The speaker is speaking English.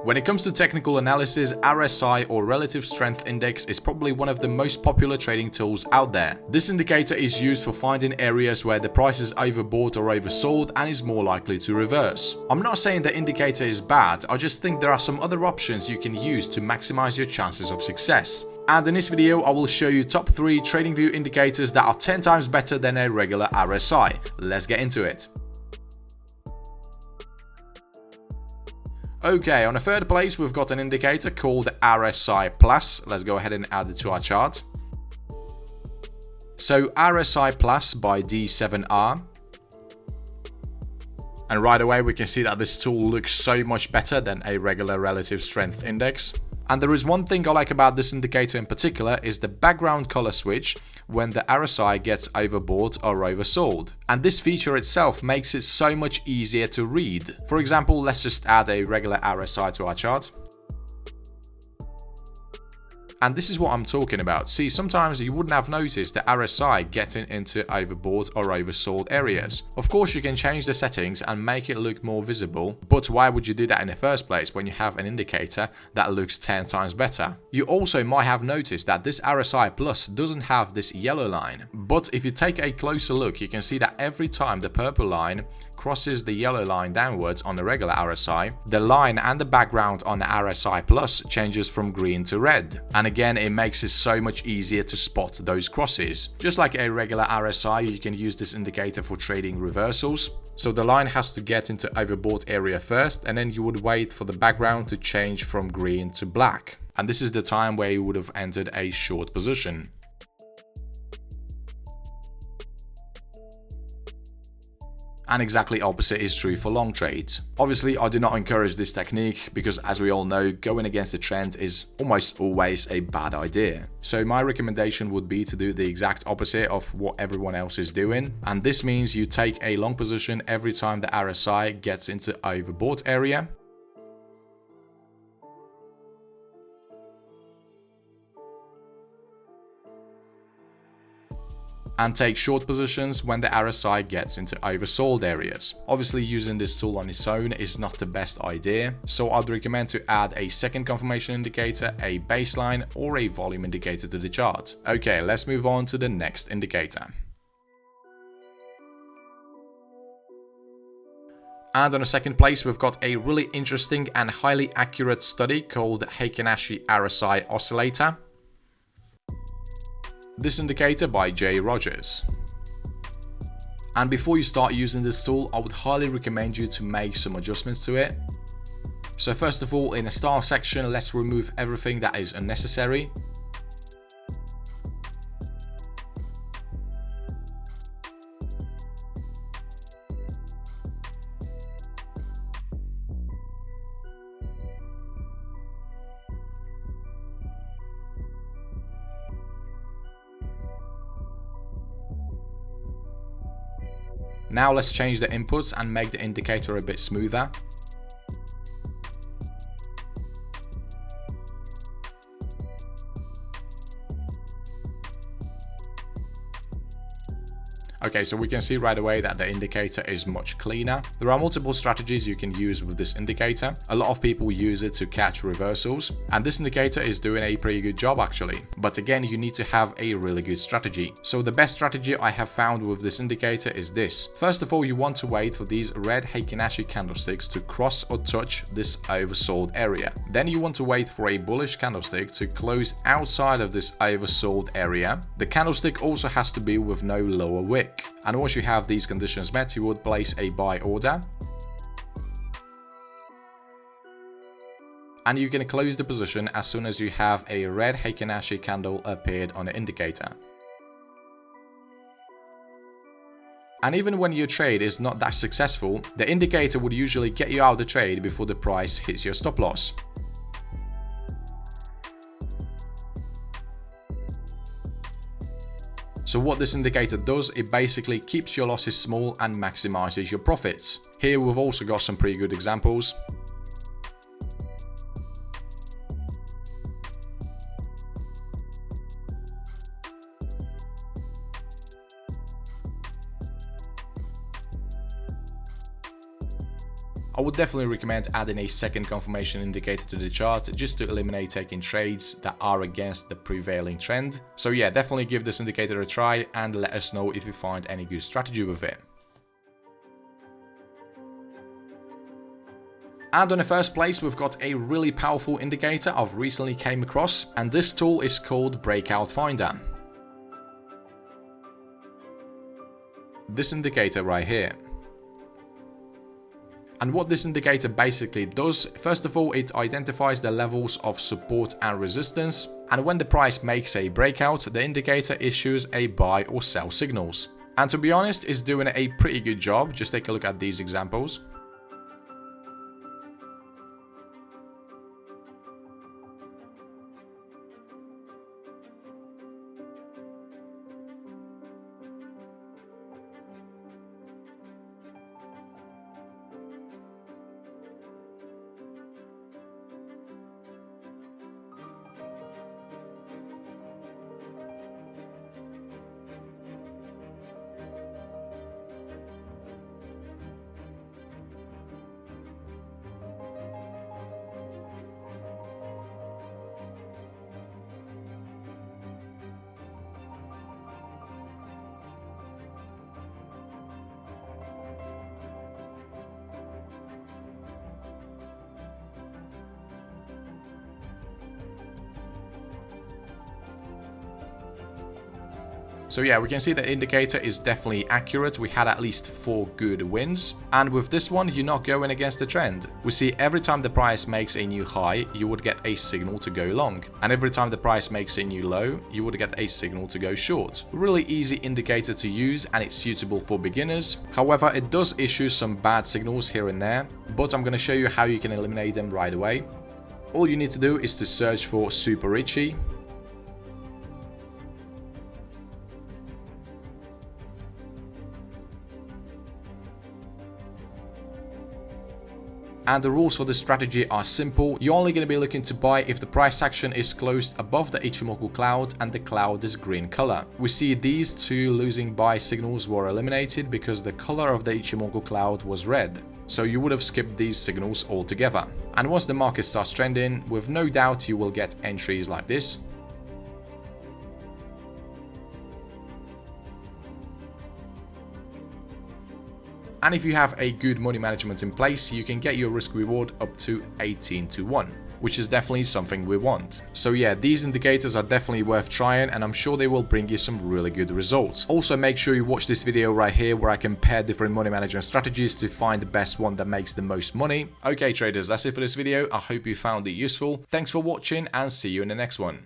When it comes to technical analysis, RSI or Relative Strength Index is probably one of the most popular trading tools out there. This indicator is used for finding areas where the price is overbought or oversold and is more likely to reverse. I'm not saying the indicator is bad, I just think there are some other options you can use to maximize your chances of success. And in this video, I will show you top 3 TradingView indicators that are 10 times better than a regular RSI. Let's get into it. Okay, on the third place, we've got an indicator called RSI Plus. Let's go ahead and add it to our chart. So RSI Plus by D7R. And right away, we can see that this tool looks so much better than a regular relative strength index. And there is one thing I like about this indicator in particular is the background color switch when the RSI gets overbought or oversold. And this feature itself makes it so much easier to read. For example, let's just add a regular RSI to our chart. And this is what I'm talking about. See, sometimes you wouldn't have noticed the RSI getting into overbought or oversold areas. Of course, you can change the settings and make it look more visible, but why would you do that in the first place when you have an indicator that looks 10 times better? You also might have noticed that this RSI Plus doesn't have this yellow line, but if you take a closer look, you can see that every time the purple line crosses the yellow line downwards on the regular RSI, the line and the background on the RSI Plus changes from green to red. And again, it makes it so much easier to spot those crosses. Just like a regular RSI, you can use this indicator for trading reversals. So the line has to get into overbought area first, and then you would wait for the background to change from green to black. And this is the time where you would have entered a short position. And exactly opposite is true for long trades. Obviously, I do not encourage this technique because, as we all know, going against the trend is almost always a bad idea. So my recommendation would be to do the exact opposite of what everyone else is doing. And this means you take a long position every time the RSI gets into overbought area. And take short positions when the RSI gets into oversold areas. Obviously, using this tool on its own is not the best idea, so I'd recommend to add a second confirmation indicator, a baseline, or a volume indicator to the chart. Okay, let's move on to the next indicator. And on the second place, we've got a really interesting and highly accurate study called Hakanashi RSI Oscillator. This indicator by J. Rogers. And before you start using this tool, I would highly recommend you to make some adjustments to it. So first of all, in the star section, let's remove everything that is unnecessary. Now let's change the inputs and make the indicator a bit smoother. Okay, so we can see right away that the indicator is much cleaner. There are multiple strategies you can use with this indicator. A lot of people use it to catch reversals, and this indicator is doing a pretty good job actually. But again, you need to have a really good strategy. So the best strategy I have found with this indicator is this. First of all, you want to wait for these red Hakanashi candlesticks to cross or touch this oversold area. Then you want to wait for a bullish candlestick to close outside of this oversold area. The candlestick also has to be with no lower wick. And once you have these conditions met, you would place a buy order. And you can close the position as soon as you have a red Hakanashi candle appeared on the indicator. And even when your trade is not that successful, the indicator would usually get you out of the trade before the price hits your stop loss. So what this indicator does, it basically keeps your losses small and maximizes your profits. Here we've also got some pretty good examples. I would definitely recommend adding a second confirmation indicator to the chart just to eliminate taking trades that are against the prevailing trend. So yeah, definitely give this indicator a try and let us know if you find any good strategy with it. And on the first place, we've got a really powerful indicator I've recently came across, and this tool is called Breakout Finder. This indicator right here. And what this indicator basically does, first of all, it identifies the levels of support and resistance, and when the price makes a breakout, the indicator issues a buy or sell signals. And to be honest, it's doing a pretty good job. Just take a look at these examples. So yeah, we can see the indicator is definitely accurate. We had at least 4 good wins. And with this one, you're not going against the trend. We see every time the price makes a new high, you would get a signal to go long. And every time the price makes a new low, you would get a signal to go short. Really easy indicator to use, and it's suitable for beginners. However, it does issue some bad signals here and there, but I'm going to show you how you can eliminate them right away. All you need to do is to search for super itchy. And the rules for this strategy are simple. You're only going to be looking to buy if the price action is closed above the Ichimoku cloud and the cloud is green color. We see these 2 losing buy signals were eliminated because the color of the Ichimoku cloud was red. So you would have skipped these signals altogether. And once the market starts trending, with no doubt you will get entries like this. And if you have a good money management in place, you can get your risk reward up to 18-1, which is definitely something we want. So yeah, these indicators are definitely worth trying, and I'm sure they will bring you some really good results. Also, make sure you watch this video right here where I compare different money management strategies to find the best one that makes the most money. Okay traders, that's it for this video. I hope you found it useful. Thanks for watching and see you in the next one.